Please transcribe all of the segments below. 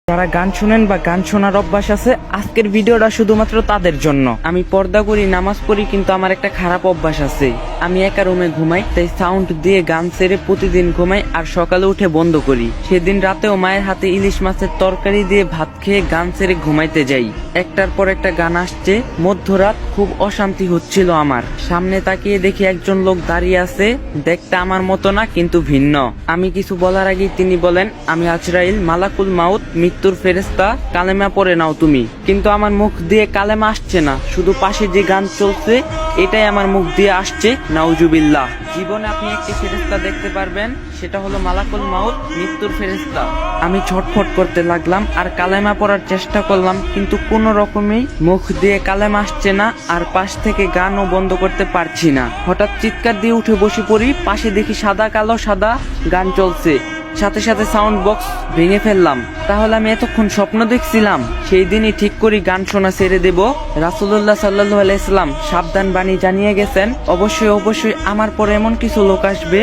যারা গান শুনেন বা গান শোনার অভ্যাস আছে, আজকের ভিডিওটা শুধুমাত্র তাদের জন্য। আমি পর্দা করি, নামাজ পড়ি, কিন্তু আমার একটা খারাপ অভ্যাস আছে। আমি একা রুমে ঘুমাই, তাই সাউন্ড দিয়ে গান ছেড়ে প্রতিদিন ঘুমাই আর সকালে উঠে বন্ধ করি। সেদিন রাতেও মায়ের হাতে ইলিশ মাছের তরকারি দিয়ে ভাত খেয়ে গান ছেড়ে ঘুমাইতে যাই। একটার পর একটা গান আসছে, মধ্যরাত, খুব অশান্তি হচ্ছিল আমার। সামনে তাকিয়ে দেখি একজন লোক দাঁড়িয়ে আছে, দেখতে আমার মতো না কিন্তু ভিন্ন। আমি কিছু বলার আগেই তিনি বলেন, আমি আজরাইল, মালাকুল মাউত, মৃত্যুর ফেরেশতা, কালেমা পড়ে নাও তুমি। কিন্তু আমার মুখ দিয়ে কালেমা আসছে না, শুধু পাশে যে গান চলছে এটাই আমার মুখ দিয়ে আসছে। নাউজুবিল্লাহ। জীবনে আপনি একটি ফেরেশতা দেখতে পারবেন, সেটা হলো মালাকুল মাউত, মৃত্যুর ফেরেশতা। আমি ছটফট করতে লাগলাম আর কালেমা পড়ার চেষ্টা করলাম, কিন্তু কোনো রকমেই মুখ দিয়ে কালেমা আসছে না আর পাশ থেকে গানও বন্ধ করতে পারছি না। হঠাৎ চিৎকার দিয়ে উঠে বসে পড়ি, পাশে দেখি সাদা কালো সাদা গান চলছে। সাথে সাথে সাউন্ড বক্স ভেঙে ফেললাম। তাহলে আমি এতক্ষণ স্বপ্ন দেখছিলাম? সেই দিনই ঠিক করি গান শোনা ছেড়ে দেব। রাসূলুল্লাহ সাল্লাল্লাহু আলাইহি সাল্লাম সাবধান বাণী জানিয়ে গেছেন, অবশ্যই অবশ্যই আমার পরে এমন কিছু লোক আসবে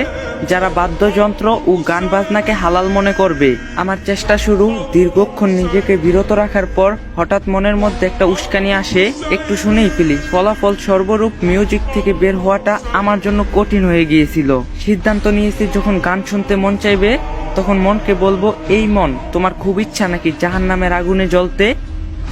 যারা বাদ্যযন্ত্র ও গান বাজনাকে হালাল মনে করবে। আমার চেষ্টা শুরু। দীর্ঘক্ষণ নিজেকে বিরত রাখার পর হঠাৎ মনের মধ্যে একটা উস্কানি আসে, একটু শুনেই ফেলি। ফলাফল সর্বরূপ মিউজিক থেকে বের হওয়াটা আমার জন্য কঠিন হয়ে গিয়েছিল। সিদ্ধান্ত নিয়েছি, যখন গান শুনতে মন চাইবে তখন মনকে বলবো, এই মন, তোমার খুব ইচ্ছা নাকি জাহান্নামের আগুনে জ্বলতে?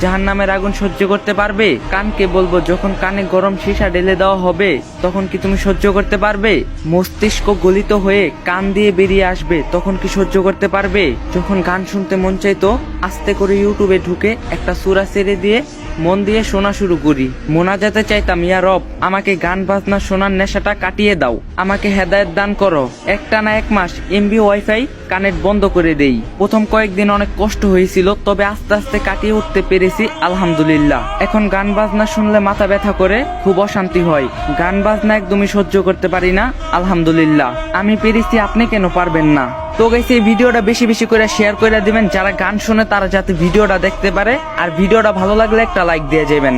জাহান্নামের আগুন সহ্য করতে পারবে? কানকে বলবো, যখন কানে গরম সীসা ঢেলে দেওয়া হবে তখন কি তুমি সহ্য করতে পারবে? মস্তিষ্ক গলিত হয়ে কান দিয়ে বেরিয়ে আসবে, তখন কি সহ্য করতে পারবে? যখন গান শুনতে মন চাইতো, আস্তে করে ইউটিউবে ঢুকে একটা সূরা ছেড়ে দিয়ে মন দিয়ে শোনা শুরু করি। মোনাজাতে চাইতাম, ইয়া রব, আমাকে গান বাজনা শোনার নেশাটা কাটিয়ে দাও, আমাকে হেদায়েত দান করো। একটানা 1 মাস এমবি ওয়াইফাই কানেক্ট বন্ধ করে দেই। প্রথম কয়েকদিন অনেক কষ্ট হয়েছিল, তবে আস্তে আস্তে কাটিয়ে উঠতে পেরেছি, আলহামদুলিল্লাহ। এখন গান বাজনা শুনলে মাথা ব্যথা করে, খুব অশান্তি হয়। গান বাজনা একদমই সহ্য করতে পারি না, আলহামদুলিল্লাহ। আমি পেরেছি, আপনি কেন পারবেন না? তো গাইস, এই ভিডিওটা বেশি বেশি করে শেয়ার করে দিবেন, যারা গান শুনে তারা যাতে ভিডিওটা দেখতে পারে। আর ভিডিওটা ভালো লাগলে একটা লাইক দিয়ে যাবেন।